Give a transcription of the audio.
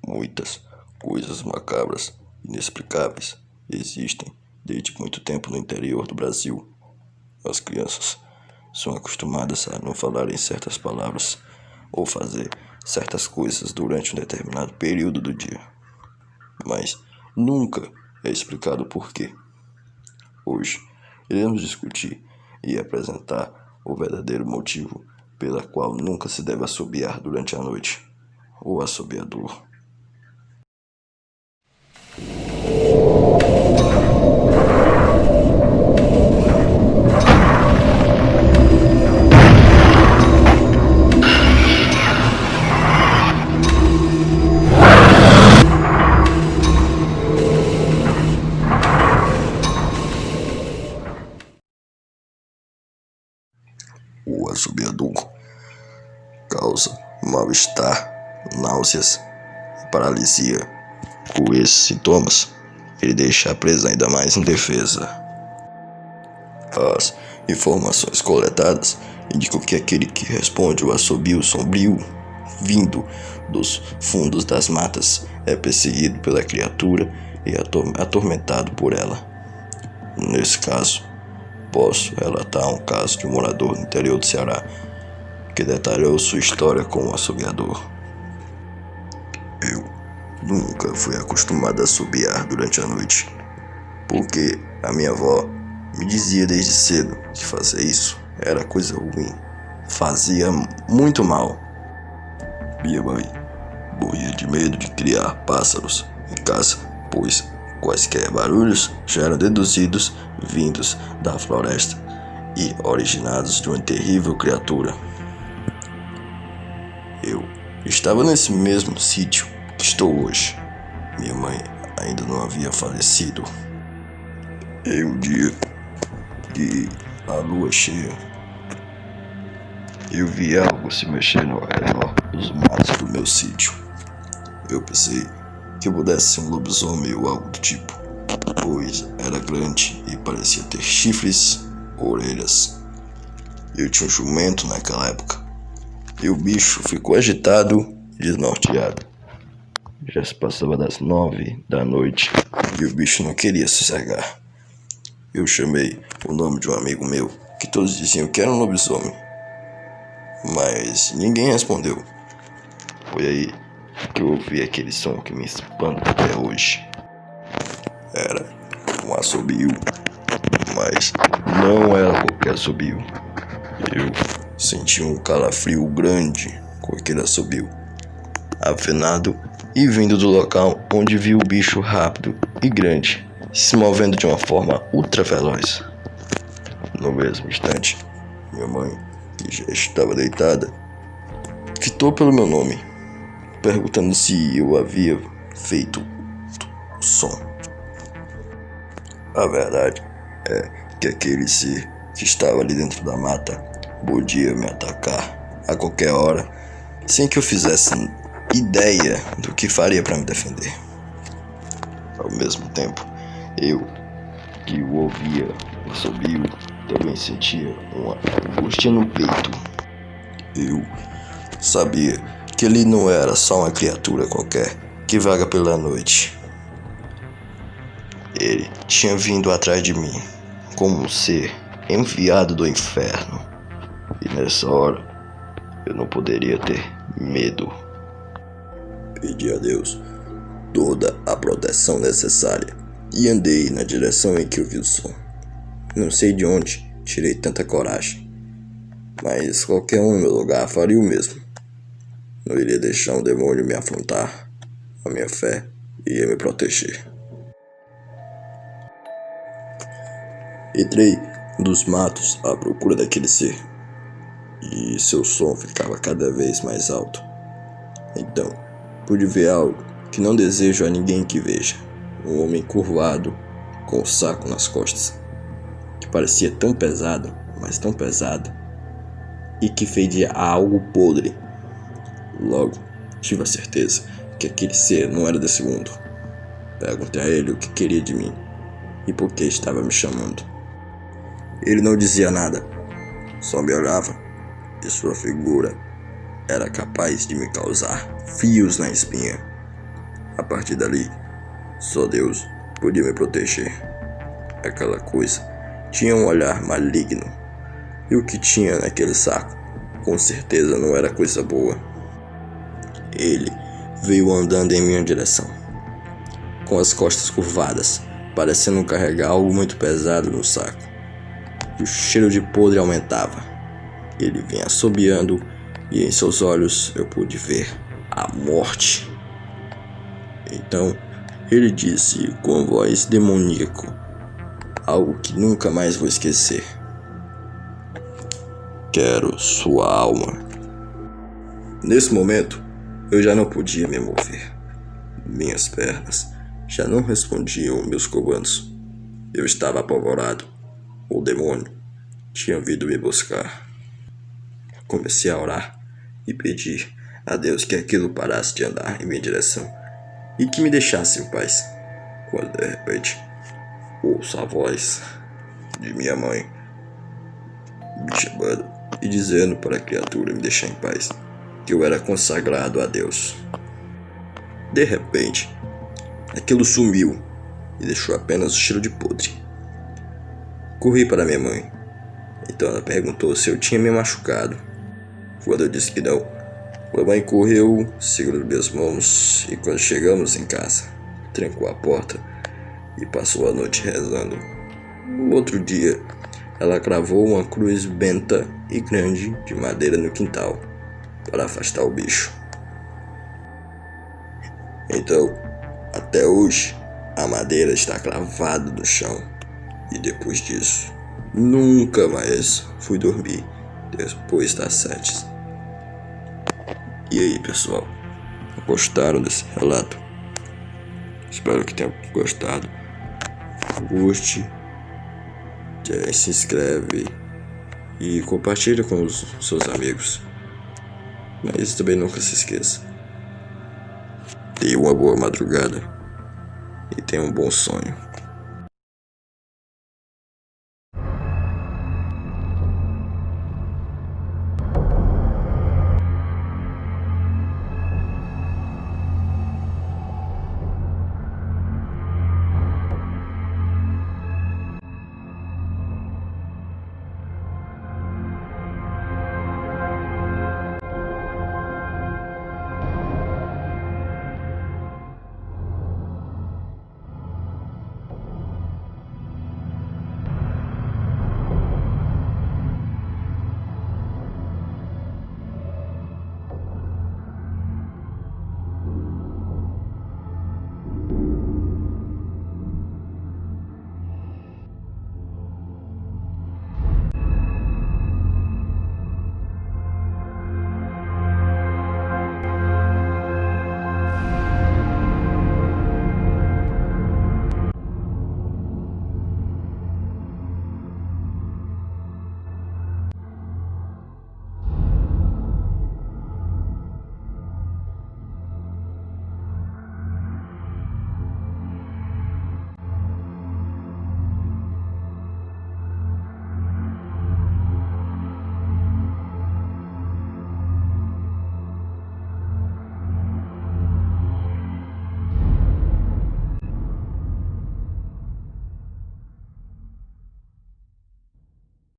Muitas coisas macabras, inexplicáveis, existem desde muito tempo no interior do Brasil. As crianças são acostumadas a não falar em certas palavras ou fazer certas coisas durante um determinado período do dia, mas nunca é explicado o porquê. Hoje iremos discutir e apresentar o verdadeiro motivo pela qual nunca se deve assobiar durante a noite, o assobiador. O assobiador causa mal-estar, náuseas e paralisia. Com esses sintomas, ele deixa a presa ainda mais indefesa. As informações coletadas indicam que aquele que responde ao assobio sombrio, vindo dos fundos das matas, é perseguido pela criatura e atormentado por ela. Nesse caso, posso relatar um caso de um morador no interior do Ceará que detalhou sua história com o assobiador. Eu nunca fui acostumado a assobiar durante a noite, porque a minha avó me dizia desde cedo que fazer isso era coisa ruim, fazia muito mal. Minha mãe morria de medo de criar pássaros em casa, pois quaisquer barulhos já eram deduzidos vindos da floresta e originados de uma terrível criatura. Eu estava nesse mesmo sítio que estou hoje. Minha mãe ainda não havia falecido. Em um dia de a lua cheia, eu vi algo se mexendo ao redor dos matos do meu sítio. Eu pensei que pudesse ser um lobisomem ou algo do tipo, pois era grande e parecia ter chifres, orelhas. Eu tinha um jumento naquela época, e o bicho ficou agitado e desnorteado. Já se passava das 9 da noite e o bicho não queria sossegar. Eu chamei o nome de um amigo meu, que todos diziam que era um lobisomem, mas ninguém respondeu. Foi aí que eu ouvi aquele som que me espanta até hoje. Era um assobio, mas não era qualquer assobio. Eu senti um calafrio grande com aquele assobio, afinado e vindo do local onde vi o bicho rápido e grande, se movendo de uma forma ultra veloz. No mesmo instante, minha mãe, que já estava deitada, gritou pelo meu nome, perguntando se eu havia feito o som. A verdade é que aquele ser que estava ali dentro da mata podia me atacar a qualquer hora, sem que eu fizesse ideia do que faria para me defender. Ao mesmo tempo, eu, que o ouvia, o assobio, também sentia uma angústia no peito. Eu sabia que ele não era só uma criatura qualquer que vaga pela noite. Ele tinha vindo atrás de mim como um ser enviado do inferno, e nessa hora eu não poderia ter medo. Pedi a Deus toda a proteção necessária e andei na direção em que ouvi o som. Não sei de onde tirei tanta coragem, mas qualquer um no meu lugar faria o mesmo. Não iria deixar um demônio me afrontar. A minha fé ia me proteger. Entrei nos matos à procura daquele ser, e seu som ficava cada vez mais alto. Então, pude ver algo que não desejo a ninguém que veja. Um homem curvado, com o saco nas costas, que parecia tão pesado, mas tão pesado, e que fedia a algo podre. Logo, tive a certeza que aquele ser não era desse mundo. Perguntei a ele o que queria de mim e por que estava me chamando. Ele não dizia nada, só me olhava, e sua figura era capaz de me causar fios na espinha. A partir dali, só Deus podia me proteger. Aquela coisa tinha um olhar maligno, e o que tinha naquele saco, com certeza não era coisa boa. Ele veio andando em minha direção, com as costas curvadas, parecendo carregar algo muito pesado no saco. E o cheiro de podre aumentava. Ele vinha assobiando, e em seus olhos eu pude ver a morte. Então ele disse com voz demoníaca algo que nunca mais vou esquecer: quero sua alma. Nesse momento eu já não podia me mover. Minhas pernas já não respondiam meus comandos. Eu estava apavorado. O demônio tinha vindo me buscar. Comecei a orar e pedir a Deus que aquilo parasse de andar em minha direção e que me deixasse em paz. Quando de repente ouço a voz de minha mãe me chamando e dizendo para a criatura me deixar em paz, que eu era consagrado a Deus. De repente, aquilo sumiu e deixou apenas o cheiro de podre. Corri para minha mãe. Então ela perguntou se eu tinha me machucado. Quando eu disse que não, mamãe correu, segurou minhas mãos, e quando chegamos em casa, trancou a porta e passou a noite rezando. No outro dia, ela cravou uma cruz benta e grande de madeira no quintal para afastar o bicho. Então, até hoje, a madeira está cravada no chão. E depois disso, nunca mais fui dormir depois das 7. E aí, pessoal, gostaram desse relato? Espero que tenham gostado. Curte, se inscreve e compartilha com os seus amigos. Mas também nunca se esqueça: tenha uma boa madrugada e tenha um bom sonho.